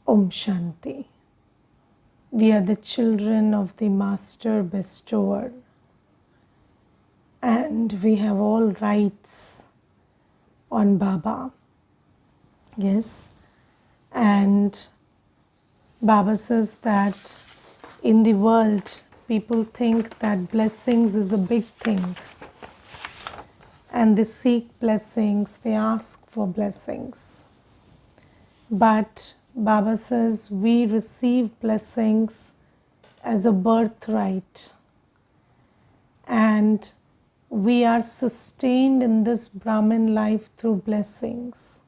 Om Shanti. We are the children of the Master Bestower, and we have all rights on Baba. Yes, and Baba says that in the world people think that blessings is a big thing, and they seek blessings, they ask for blessings. But Baba says we receive blessings as a birthright, and we are sustained in this Brahmin life through blessings,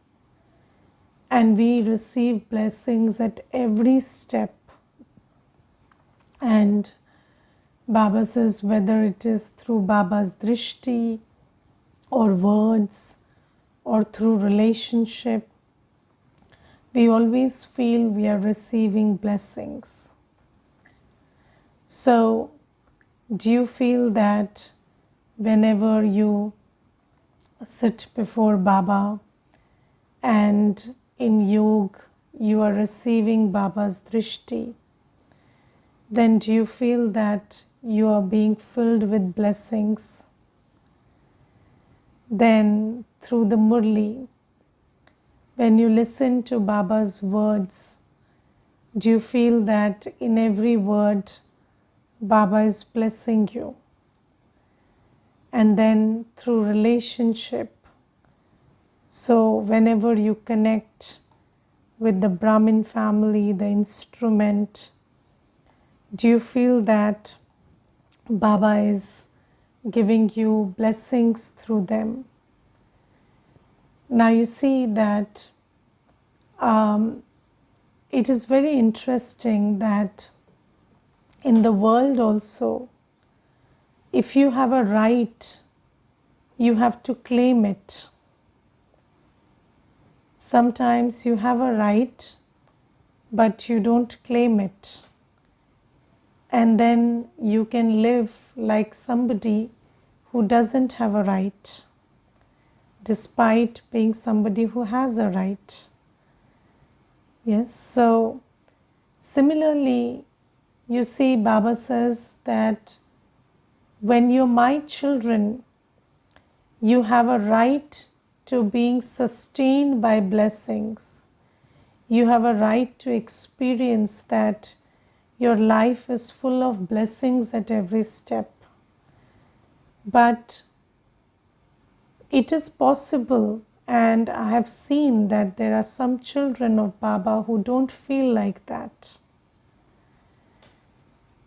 and we receive blessings at every step. And Baba says whether it is through Baba's drishti or words or through relationship, we always feel we are receiving blessings. So, do you feel that whenever you sit before Baba and in yoga you are receiving Baba's drishti, then do you feel that you are being filled with blessings? Then through the Murli, when you listen to Baba's words, do you feel that in every word Baba is blessing you? And then through relationship, so whenever you connect with the Brahmin family, the instrument, do you feel that Baba is giving you blessings through them? Now you see that it is very interesting that in the world also, if you have a right, you have to claim it. Sometimes you have a right, but you don't claim it. And then you can live like somebody who doesn't have a right, despite being somebody who has a right. Yes, so similarly, you see Baba says that when you're my children, you have a right to being sustained by blessings. You have a right to experience that your life is full of blessings at every step. But it is possible, and I have seen that there are some children of Baba who don't feel like that.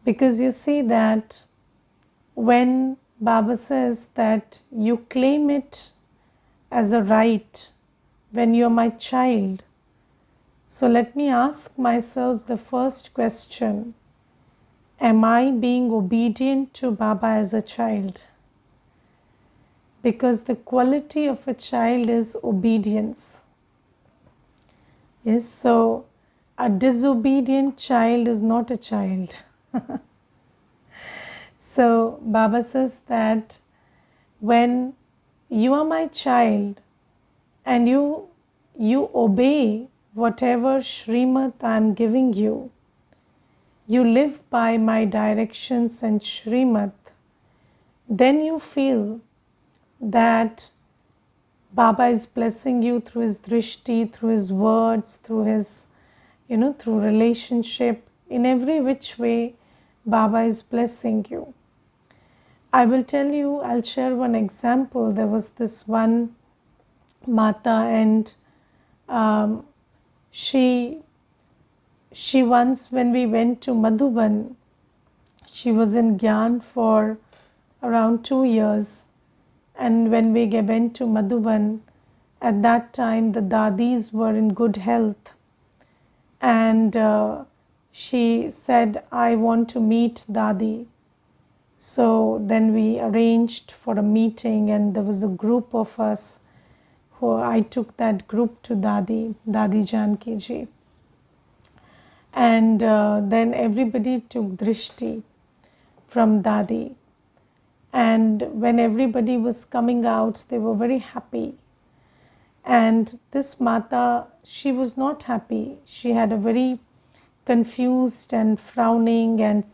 Because you see that when Baba says that you claim it as a right when you're my child, so let me ask myself the first question: am I being obedient to Baba as a child? Because the quality of a child is obedience. Yes, so a disobedient child is not a child. So Baba says that when you are my child and you obey whatever Shrimad I am giving you, you live by my directions and Shrimad, then you feel that Baba is blessing you through his drishti, through his words, through his, through relationship. In every which way, Baba is blessing you. I will tell you, I'll share one example. There was this one Mata, and she once, when we went to Madhuban, she was in Gyan for around 2 years. And when we went to Madhuban, at that time the dadis were in good health. And she said, I want to meet Dadi. So then we arranged for a meeting, and there was a group of us who I took that group to Dadi Janki ji. And then everybody took drishti from Dadi. And when everybody was coming out, they were very happy. And this Mata, she was not happy. She had a very confused and frowning and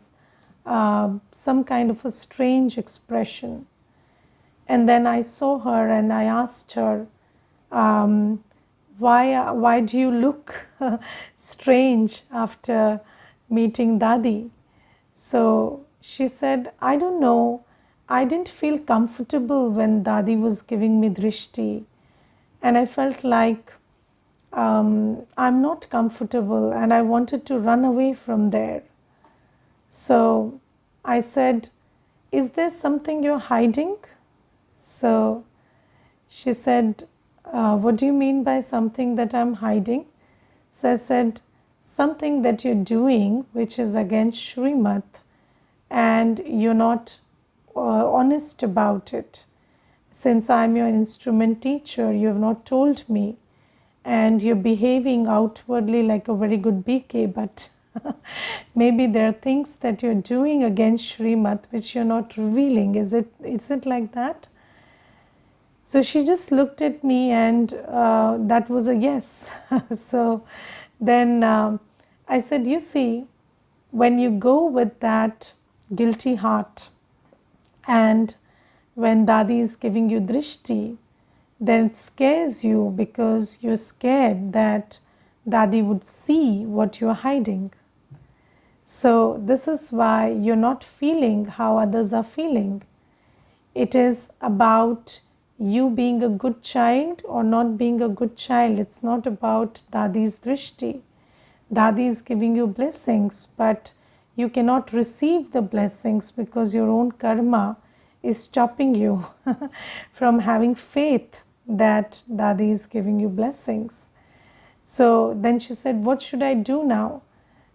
some kind of a strange expression. And then I saw her and I asked her, um, why do you look strange after meeting Dadi? So she said, I don't know, I didn't feel comfortable when Dadi was giving me drishti, and I felt like I'm not comfortable and I wanted to run away from there. So I said, is there something you're hiding? So she said, what do you mean by something that I'm hiding? So I said, something that you're doing which is against Srimad and you're not honest about it. Since I'm your instrument teacher, you have not told me, and you're behaving outwardly like a very good BK, but maybe there are things that you're doing against Srimad which you're not revealing. Is it like that? So she just looked at me, and that was a yes. So then I said, you see, when you go with that guilty heart, and when Dadi is giving you drishti, then it scares you because you're scared that Dadi would see what you're hiding. So this is why you're not feeling how others are feeling. It is about you being a good child or not being a good child. It's not about Dadi's drishti. Dadi is giving you blessings, but you cannot receive the blessings because your own karma is stopping you from having faith that Dadi is giving you blessings. So then she said, what should I do now?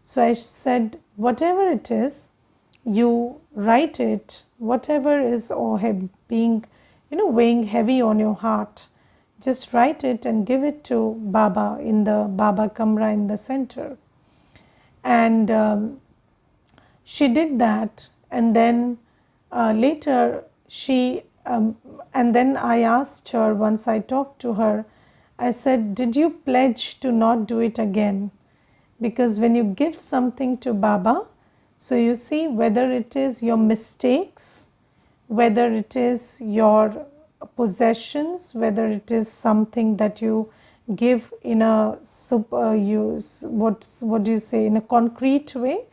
So I said, whatever it is, you write it, whatever is being, weighing heavy on your heart, just write it and give it to Baba in the Baba Kamra in the center. And she did that, and then later and then I asked her, once I talked to her, I said, did you pledge to not do it again? Because when you give something to Baba, so you see whether it is your mistakes, whether it is your possessions, whether it is something that you give in a what do you say, in a concrete way.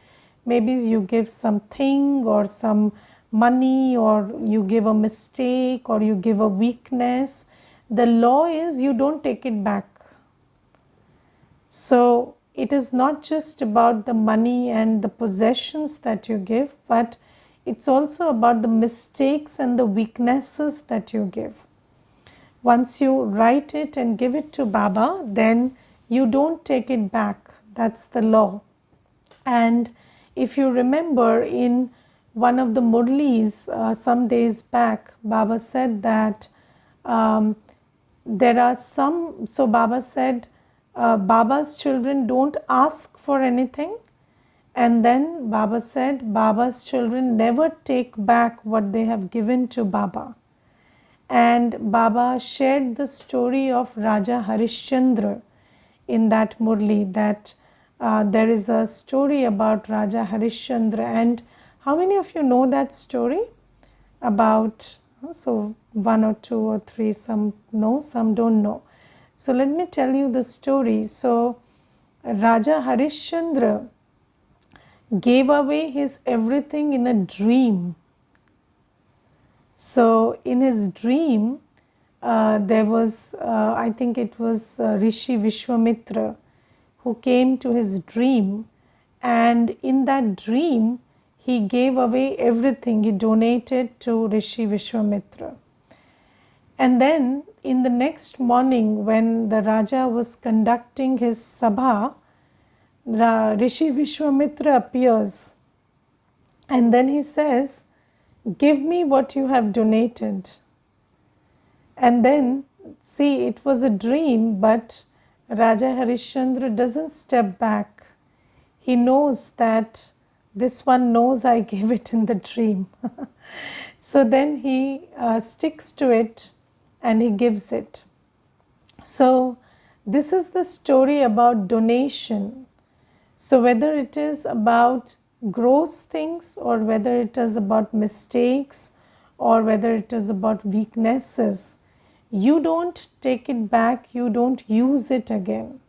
Maybe you give something or some money, or you give a mistake, or you give a weakness. The law is you don't take it back. So it is not just about the money and the possessions that you give, but it's also about the mistakes and the weaknesses that you give. Once you write it and give it to Baba, then you don't take it back. That's the law. And if you remember, in one of the Murlis some days back, Baba said that there are some, so Baba said, Baba's children don't ask for anything. And then Baba said, Baba's children never take back what they have given to Baba. And Baba shared the story of Raja Harishchandra in that Murli, that there is a story about Raja Harishchandra. And how many of you know that story? About, so one or two or three, some know, some don't know. So let me tell you the story. So Raja Harishchandra gave away his everything in a dream. So in his dream, there was, I think it was Rishi Vishwamitra who came to his dream, and in that dream he gave away everything. He donated to Rishi Vishwamitra. And then in the next morning, when the Raja was conducting his sabha, Rishi Vishwamitra appears, and then he says, give me what you have donated. And then, see, it was a dream, but Raja Harishchandra doesn't step back. He knows that this one knows I gave it in the dream. So then he sticks to it and he gives it. So, this is the story about donation. So, whether it is about gross things or whether it is about mistakes or whether it is about weaknesses, you don't take it back, you don't use it again.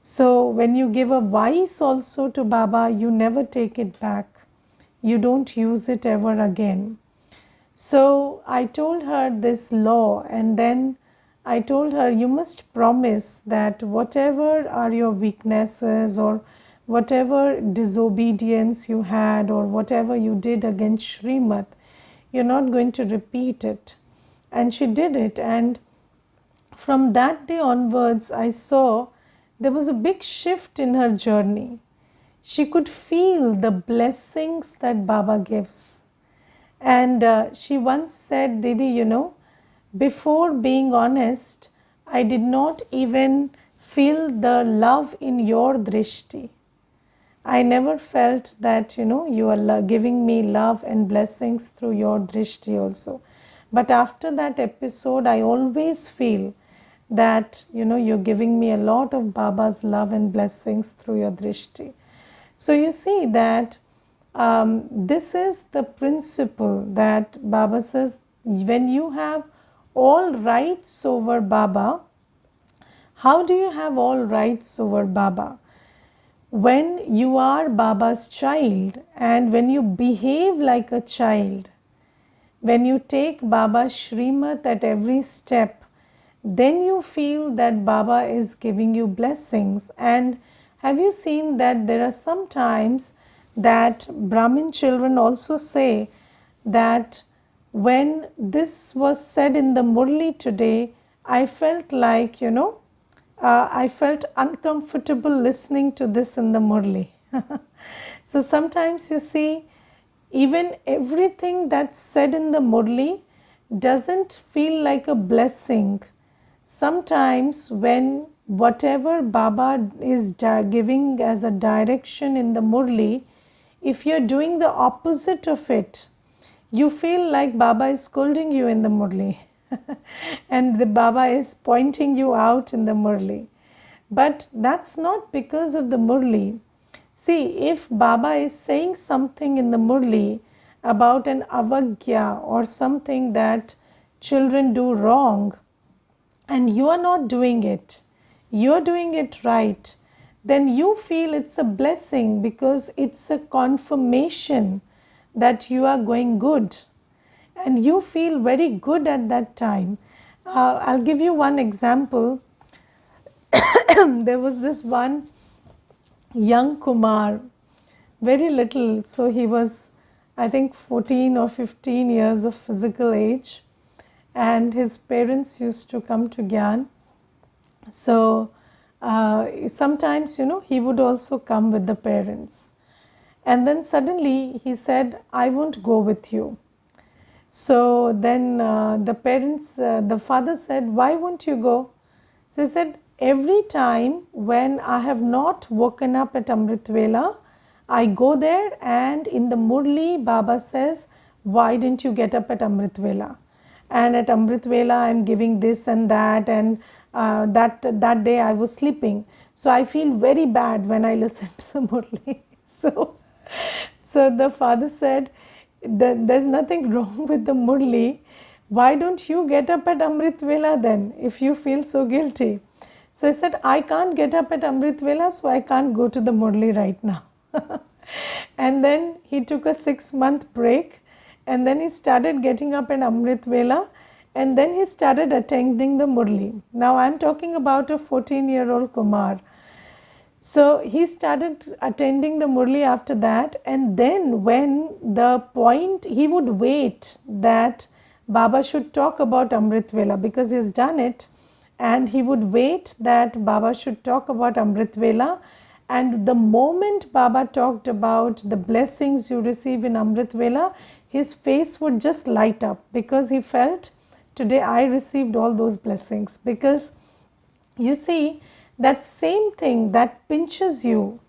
So, when you give a vice also to Baba, you never take it back, you don't use it ever again. So I told her this law, and then I told her, you must promise that whatever are your weaknesses or whatever disobedience you had or whatever you did against Srimad, you're not going to repeat it. And she did it, and from that day onwards, I saw there was a big shift in her journey. She could feel the blessings that Baba gives. And she once said, Didi, before being honest, I did not even feel the love in your drishti. I never felt that, you are giving me love and blessings through your drishti also. But after that episode, I always feel that, you're giving me a lot of Baba's love and blessings through your drishti. So you see that this is the principle that Baba says, when you have all rights over Baba, how do you have all rights over Baba? When you are Baba's child and when you behave like a child, when you take Baba's Shrimat at every step, then you feel that Baba is giving you blessings. And have you seen that there are some times that Brahmin children also say that when this was said in the Murli today, I felt like, I felt uncomfortable listening to this in the Murli. So sometimes you see, even everything that's said in the Murli doesn't feel like a blessing. Sometimes when whatever Baba is giving as a direction in the Murli, if you're doing the opposite of it, you feel like Baba is scolding you in the Murli and the Baba is pointing you out in the Murli. But that's not because of the Murli. See, if Baba is saying something in the Murli about an avagya or something that children do wrong, and you are not doing it, you're doing it right, then you feel it's a blessing because it's a confirmation that you are going good. And you feel very good at that time. I'll give you one example. There was this one young Kumar, very little, so he was, I think, 14 or 15 years of physical age, and his parents used to come to Gyan. So sometimes, he would also come with the parents. And then suddenly he said, I won't go with you. So then the father said, why won't you go? So he said, every time when I have not woken up at Amrit Vela, I go there and in the Murli, Baba says, why didn't you get up at Amrit Vela? And at Amrit Vela, I am giving this and that, and that day I was sleeping. So I feel very bad when I listen to the Murli. So the father said, there's nothing wrong with the Murli. Why don't you get up at Amrit Vela then, if you feel so guilty? So he said, I can't get up at Amrit Vela, so I can't go to the Murli right now. And then he took a 6-month break, and then he started getting up at Amrit Vela, and then he started attending the Murli. Now I'm talking about a 14-year-old Kumar. So he started attending the Murli after that, and then when the point, he would wait that Baba should talk about Amrit Vela because he's done it, and he would wait that Baba should talk about Amrit Vela, and the moment Baba talked about the blessings you receive in Amrit Vela, his face would just light up because he felt, today I received all those blessings. Because you see, that same thing that pinches you,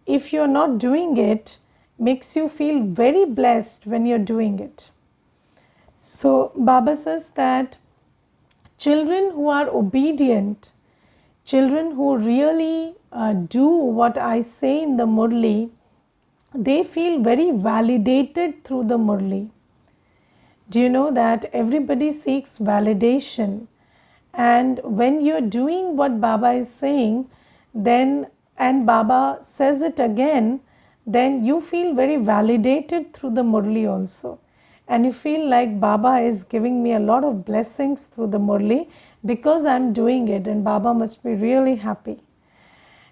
if you're not doing it, makes you feel very blessed when you're doing it. So Baba says that Children who are obedient, children who really do what I say in the Murli, they feel very validated through the Murli. Do you know that everybody seeks validation? And when you're doing what Baba is saying, then, and Baba says it again, then you feel very validated through the Murli also. And you feel like Baba is giving me a lot of blessings through the Murli because I'm doing it, and Baba must be really happy.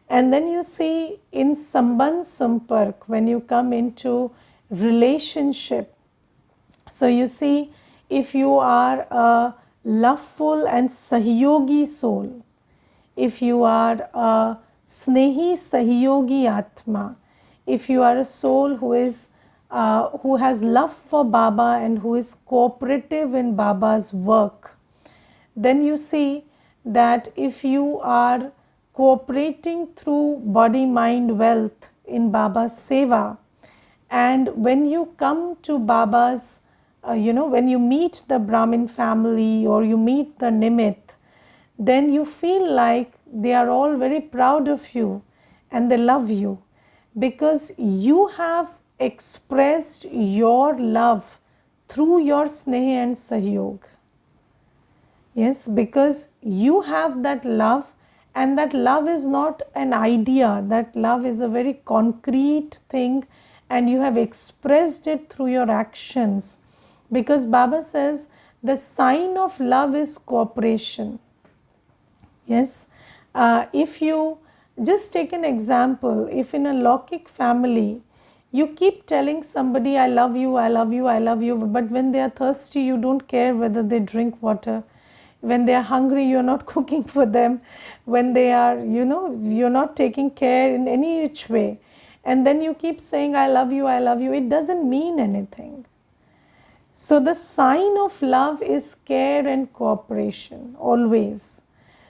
And then you see in Sambandh Sampark, when you come into relationship, so you see, if you are a loveful and sahyogi soul, if you are a snehi sahyogi atma, if you are a soul who is who has love for Baba and who is cooperative in Baba's work, then you see that if you are cooperating through body, mind, wealth in Baba's seva, and when you come to Baba's, when you meet the Brahmin family or you meet the Nimit, then you feel like they are all very proud of you and they love you because you have expressed your love through your sneha and sahyog. Yes, because you have that love, and that love is not an idea, that love is a very concrete thing, and you have expressed it through your actions. Because Baba says the sign of love is cooperation. Yes, if you just take an example, if in a Lokik family you keep telling somebody, I love you, I love you, I love you, but when they are thirsty, you don't care whether they drink water. When they are hungry, you're not cooking for them. When they are, you're not taking care in any which way. And then you keep saying, I love you, I love you. It doesn't mean anything. So the sign of love is care and cooperation, always.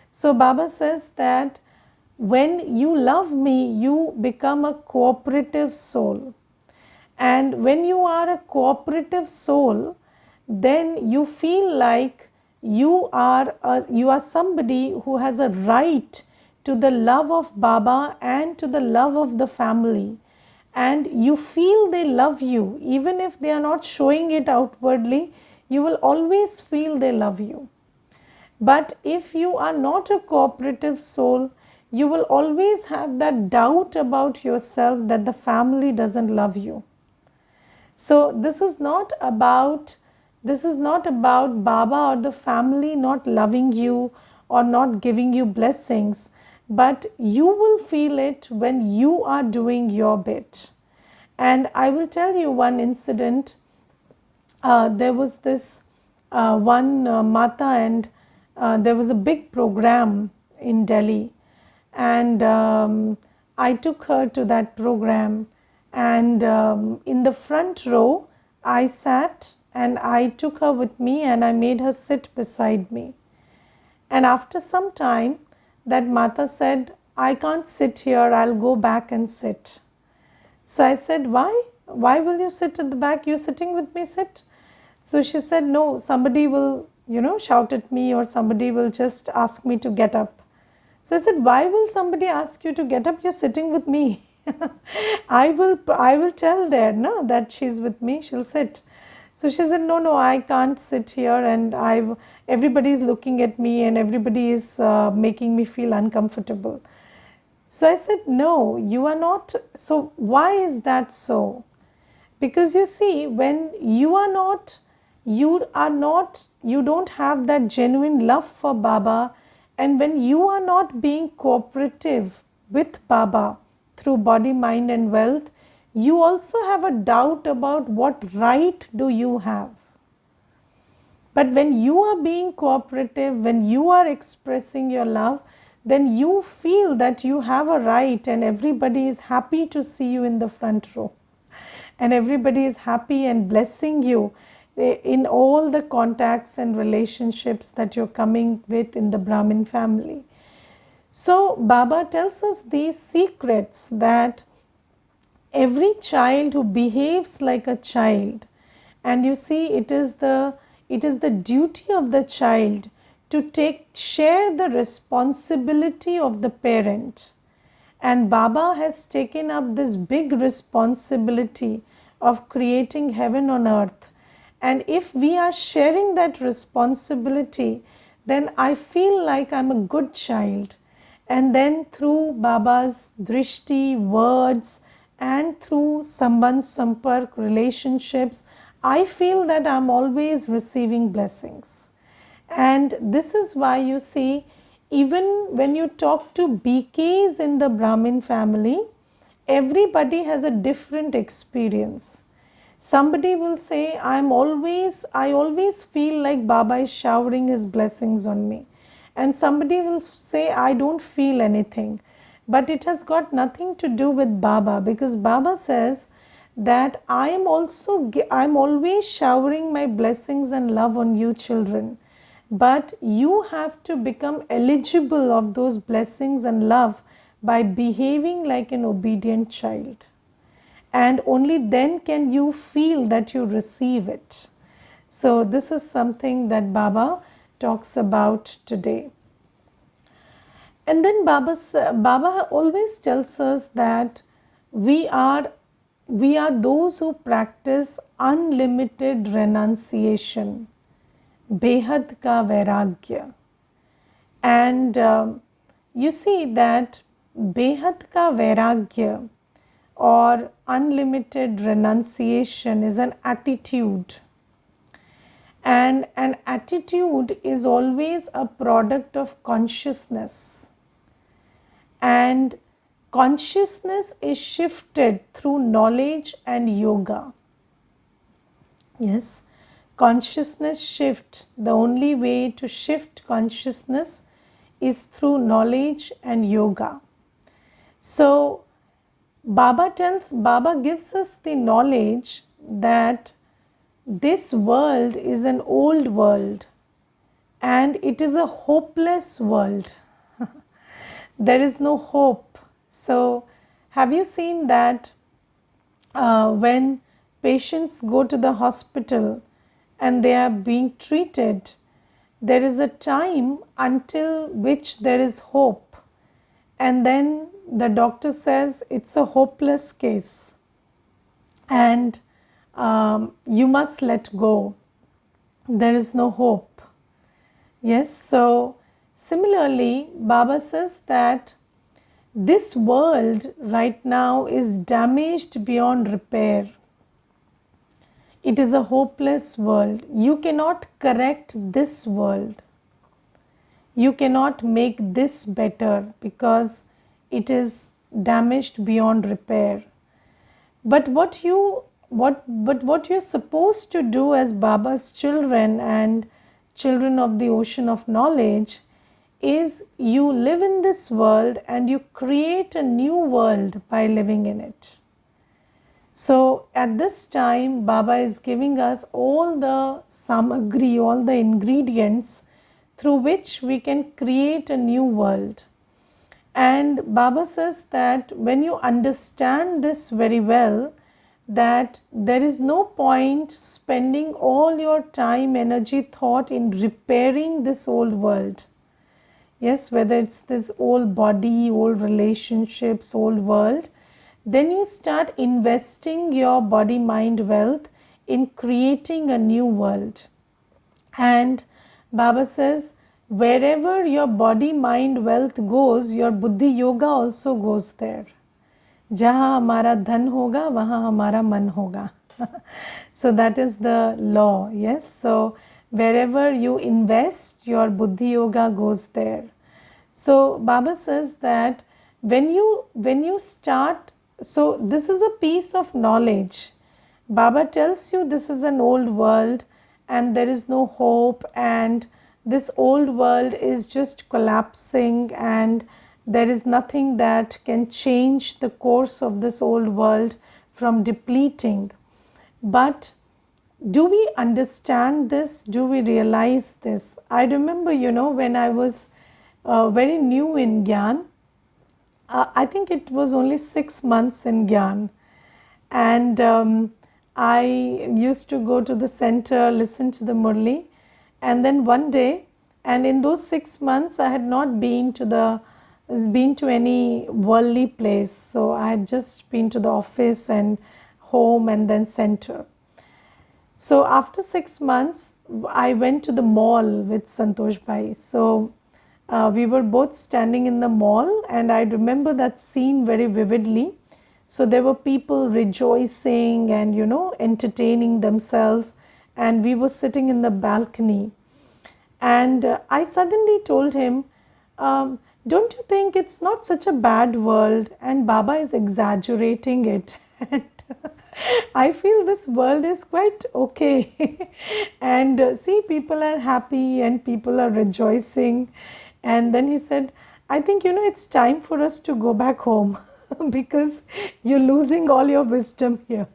So Baba says that when you love me, you become a cooperative soul. And when you are a cooperative soul, then you feel like you are somebody who has a right to the love of Baba and to the love of the family, and you feel they love you even if they are not showing it outwardly. You will always feel they love you. But if you are not a cooperative soul, you will always have that doubt about yourself that the family doesn't love you. So this is not about Baba or the family not loving you or not giving you blessings, but you will feel it when you are doing your bit. And I will tell you one incident. There was this one Mata, and there was a big program in Delhi, and I took her to that program, and in the front row I sat, and I took her with me and I made her sit beside me. And after some time, that Mata said, I can't sit here, I'll go back and sit. So I said, why? Why will you sit at the back? You're sitting with me, sit. So she said, no, somebody will, shout at me, or somebody will just ask me to get up. So I said, why will somebody ask you to get up? You're sitting with me. I will tell there, no, that she's with me, she'll sit. So she said, no, I can't sit here, and everybody is looking at me and everybody is making me feel uncomfortable. So I said, no, you are not. So why is that so? Because you see, when you don't have that genuine love for Baba, and when you are not being cooperative with Baba through body, mind and wealth, you also have a doubt about what right do you have. But when you are being cooperative, when you are expressing your love, then you feel that you have a right, and everybody is happy to see you in the front row. And everybody is happy and blessing you in all the contacts and relationships that you're coming with in the Brahmin family. So Baba tells us these secrets, that every child who behaves like a child, and you see, it is the duty of the child to share the responsibility of the parent. And Baba has taken up this big responsibility of creating heaven on earth. And if we are sharing that responsibility, then I feel like I'm a good child. And then through Baba's drishti, words, and through Sambandh Sampark relationships, I feel that I'm always receiving blessings. And this is why you see, even when you talk to BKs in the Brahmin family, everybody has a different experience. Somebody will say, I always feel like Baba is showering his blessings on me. And somebody will say, I don't feel anything. But it has got nothing to do with Baba, because Baba says that I'm always showering my blessings and love on you children. But you have to become eligible of those blessings and love by behaving like an obedient child. And only then can you feel that you receive it. So this is something that Baba talks about today. And then Baba always tells us that we are those who practice unlimited renunciation, behad ka vairagya. And you see that behad ka vairagya or unlimited renunciation is an attitude. And an attitude is always a product of consciousness. And consciousness is shifted through knowledge and yoga. Yes, consciousness shift. The only way to shift consciousness is through knowledge and yoga. So, Baba gives us the knowledge that this world is an old world and it is a hopeless world. There is no hope. So, have you seen that when patients go to the hospital and they are being treated, there is a time until which there is hope, and then the doctor says it's a hopeless case and you must let go. There is no hope. Yes, so similarly, Baba says that this world right now is damaged beyond repair. It is a hopeless world. You cannot correct this world. You cannot make this better because it is damaged beyond repair. But what you're supposed to do as Baba's children and children of the ocean of knowledge is you live in this world and you create a new world by living in it. So at this time, Baba is giving us all the samagri, all the ingredients through which we can create a new world. And Baba says that when you understand this very well, that there is no point spending all your time, energy, thought in repairing this old world. Yes, whether it's this old body, old relationships, old world, then you start investing your body, mind, wealth in creating a new world. And Baba says, wherever your body, mind, wealth goes, your buddhi yoga also goes there. Jahan hamara dhan hoga, wahan hamara man hoga. So that is the law, yes. So wherever you invest, your buddhi yoga goes there. So Baba says that when you start, so this is a piece of knowledge. Baba tells you this is an old world and there is no hope, and this old world is just collapsing and there is nothing that can change the course of this old world from depleting. But do we understand this? Do we realize this? I remember, when I was very new in Gyan, I think it was only 6 months in Gyan, and I used to go to the center, listen to the Murli, and then one day And in those 6 months, I had not been to any worldly place. So I had just been to the office and home and then center. So after 6 months, I went to the mall with Santosh Bhai. So we were both standing in the mall, and I remember that scene very vividly. So there were people rejoicing and, entertaining themselves, and we were sitting in the balcony. And I suddenly told him, don't you think it's not such a bad world? And Baba is exaggerating it. And I feel this world is quite okay. And see, people are happy and people are rejoicing. And then he said, I think, it's time for us to go back home because you're losing all your wisdom here.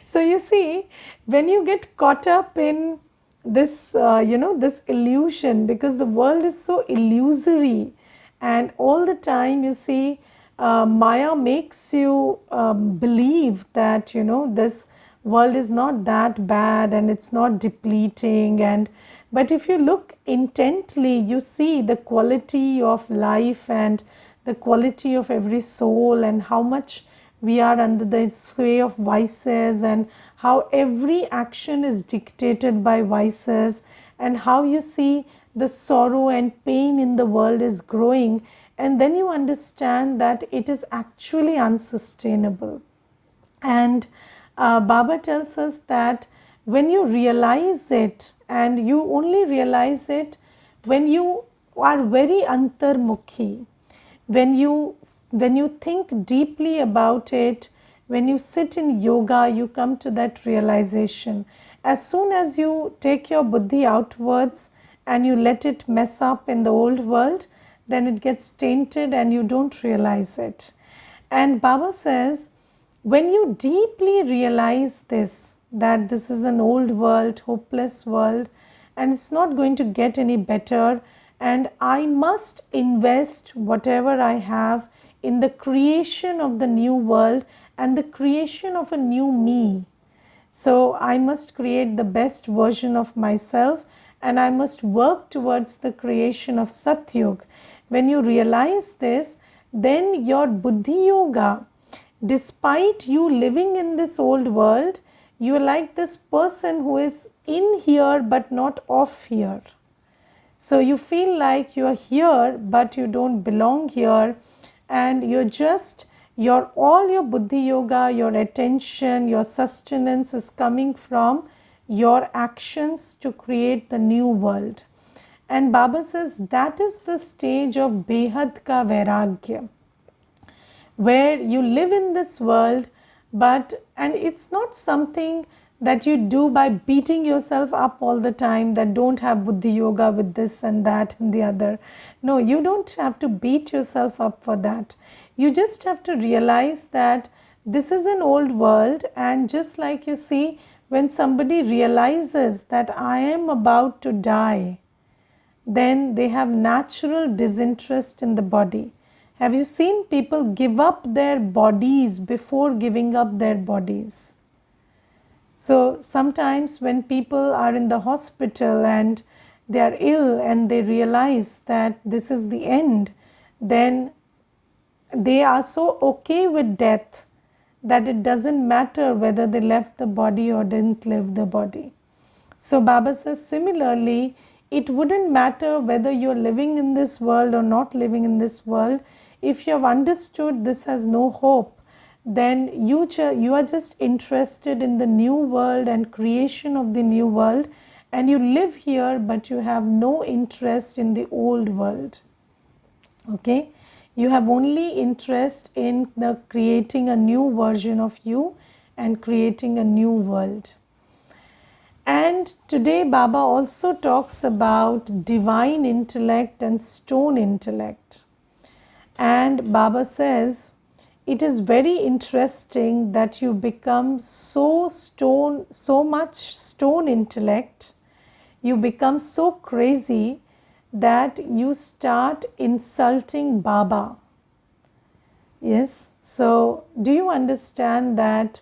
So you see, when you get caught up in this, this illusion, because the world is so illusory, and all the time you see, Maya makes you believe that, this world is not that bad and it's not depleting. And but if you look intently, you see the quality of life and the quality of every soul, and how much we are under the sway of vices, and how every action is dictated by vices, and how you see the sorrow and pain in the world is growing. And then you understand that it is actually unsustainable. And Baba tells us that when you realize it, and you only realize it when you are very antarmukhi, when you think deeply about it, when you sit in yoga, you come to that realization. As soon as you take your buddhi outwards and you let it mess up in the old world, then it gets tainted and you don't realize it. And Baba says, when you deeply realize this, that this is an old world, hopeless world, and it's not going to get any better, and I must invest whatever I have in the creation of the new world and the creation of a new me. So I must create the best version of myself, and I must work towards the creation of Satyug. When you realize this, then your Buddhi Yoga, despite you living in this old world, you are like this person who is in here but not off here. So you feel like you are here but you don't belong here, and you're just all your Buddhi Yoga, your attention, your sustenance is coming from your actions to create the new world. And Baba says that is the stage of Behad ka Vairagya, where you live in this world, and it's not something that you do by beating yourself up all the time, that don't have Buddhi Yoga with this and that and the other. No, you don't have to beat yourself up for that. You just have to realize that this is an old world, and just like you see, when somebody realizes that I am about to die, then they have natural disinterest in the body. Have you seen people give up their bodies before giving up their bodies? So sometimes when people are in the hospital and they are ill and they realize that this is the end, then they are so okay with death that it doesn't matter whether they left the body or didn't leave the body. So Baba says similarly, it wouldn't matter whether you're living in this world or not living in this world. If you have understood this has no hope, then you are just interested in the new world and creation of the new world, and you live here but you have no interest in the old world. Okay, you have only interest in the creating a new version of you and creating a new world. And today Baba also talks about divine intellect and stone intellect. And Baba says, it is very interesting that you become so much stone intellect, you become so crazy that you start insulting Baba. Yes, so do you understand that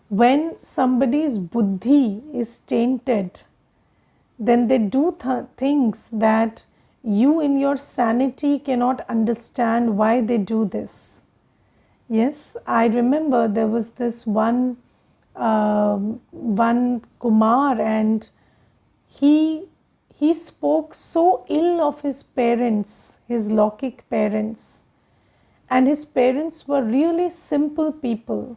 when somebody's buddhi is tainted, then they do things that you in your sanity cannot understand why they do this. Yes, I remember there was this one Kumar, and he he spoke so ill of his parents, his Lokik parents, and his parents were really simple people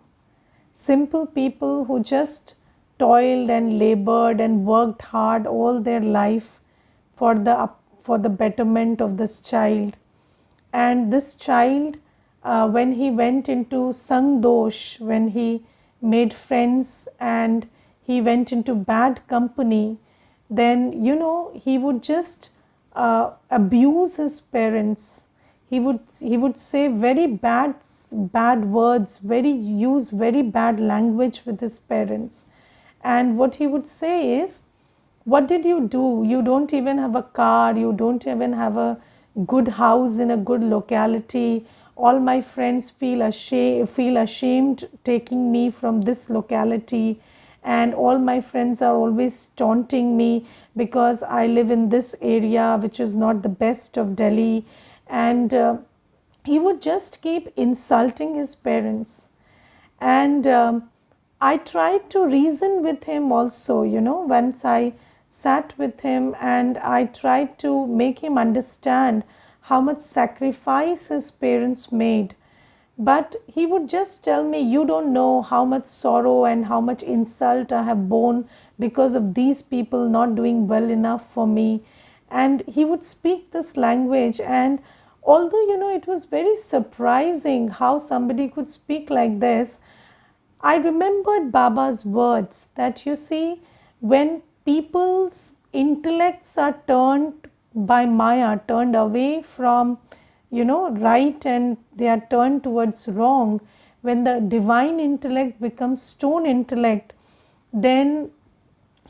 who just toiled and labored and worked hard all their life for the betterment of this child. And this child, when he went into Sangdosh, when he made friends and he went into bad company, then he would just abuse his parents. He would say very bad words, use very bad language with his parents. And what he would say is, what did you do? You don't even have a car, you don't even have a good house in a good locality. All my friends feel ashamed taking me from this locality, and all my friends are always taunting me because I live in this area which is not the best of Delhi. And he would just keep insulting his parents. And I tried to reason with him also, once I sat with him and I tried to make him understand how much sacrifice his parents made. But he would just tell me, you don't know how much sorrow and how much insult I have borne because of these people not doing well enough for me. And he would speak this language, and although it was very surprising how somebody could speak like this, I remembered Baba's words that, you see, when people's intellects are turned by Maya, turned away from right, and they are turned towards wrong, when the divine intellect becomes stone intellect, then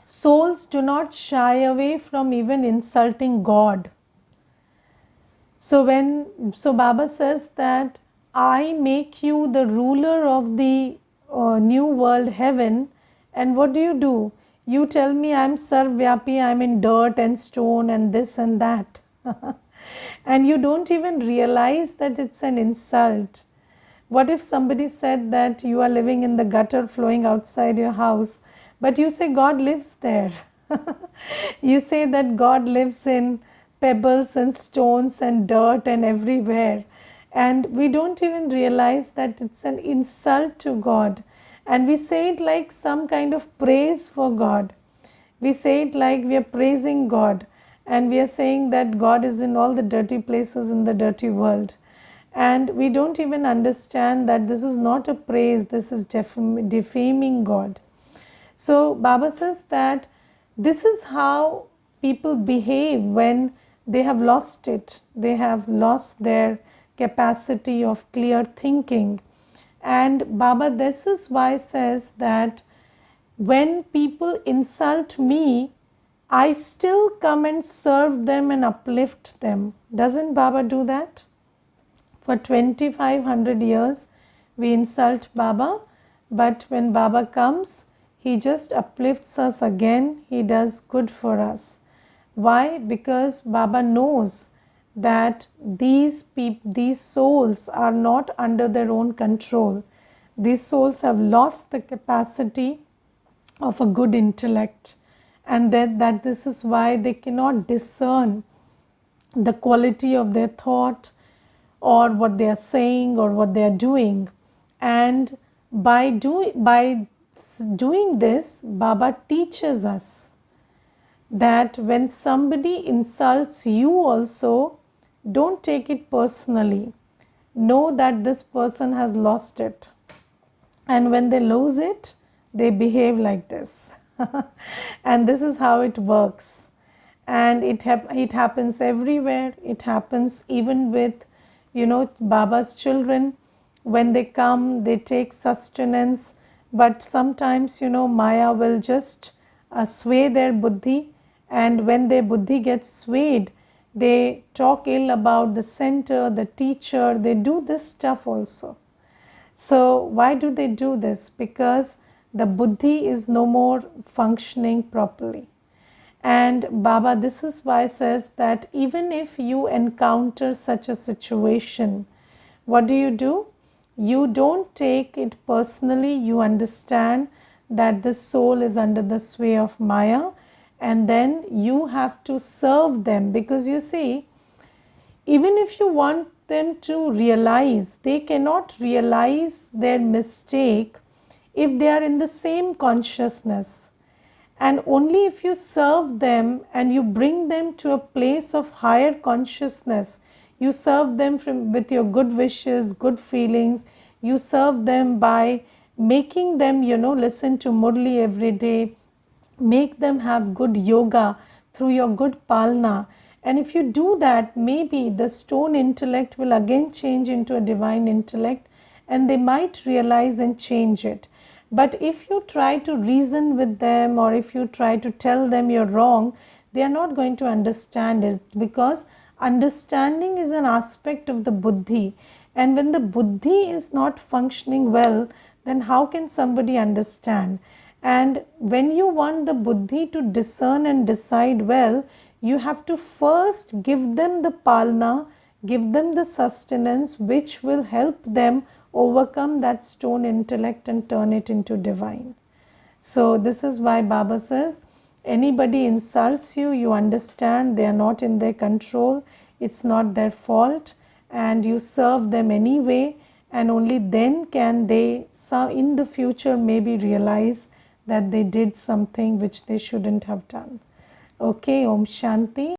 souls do not shy away from even insulting God. So Baba says that I make you the ruler of the new world heaven, and what do? You tell me I'm sarvyapi, I'm in dirt and stone and this and that. And you don't even realize that it's an insult. What if somebody said that you are living in the gutter flowing outside your house, but you say God lives there? You say that God lives in pebbles and stones and dirt and everywhere. And we don't even realize that it's an insult to God. And we say it like some kind of praise for God. We say it like we are praising God, and we are saying that God is in all the dirty places in the dirty world. And we don't even understand that this is not a praise, this is defaming God. So Baba says that this is how people behave when they have lost it. They have lost their capacity of clear thinking. And Baba, this is why says that when people insult me, I still come and serve them and uplift them. Doesn't Baba do that? For 2500 years, we insult Baba, but when Baba comes, he just uplifts us again. He does good for us. Why? Because Baba knows that these souls are not under their own control. These souls have lost the capacity of a good intellect, and that this is why they cannot discern the quality of their thought or what they are saying or what they are doing. And by doing this, Baba teaches us that when somebody insults you also, don't take it personally. Know that this person has lost it, and when they lose it, they behave like this. And this is how it works. And it happens everywhere. It happens even with Baba's children. When they come, they take sustenance, but sometimes Maya will just sway their buddhi, and when their buddhi gets swayed, they talk ill about the center, the teacher. They do this stuff also. So why do they do this? Because the buddhi is no more functioning properly. And Baba, this is why says that even if you encounter such a situation, what do? You don't take it personally. You understand that the soul is under the sway of Maya, and then you have to serve them, because you see, even if you want them to realize, they cannot realize their mistake if they are in the same consciousness. And only if you serve them and you bring them to a place of higher consciousness, you serve them with your good wishes, good feelings, you serve them by making them, listen to Murli every day, make them have good yoga through your good palna. And if you do that, maybe the stone intellect will again change into a divine intellect, and they might realize and change it. But if you try to reason with them, or if you try to tell them you're wrong, they are not going to understand it, because understanding is an aspect of the buddhi. And when the buddhi is not functioning well, then how can somebody understand? And when you want the buddhi to discern and decide well, you have to first give them the palna, give them the sustenance which will help them overcome that stone intellect and turn it into divine. So this is why Baba says, anybody insults you, you understand they are not in their control, it's not their fault, and you serve them anyway, and only then can they in the future maybe realize that they did something which they shouldn't have done. Okay, Om Shanti.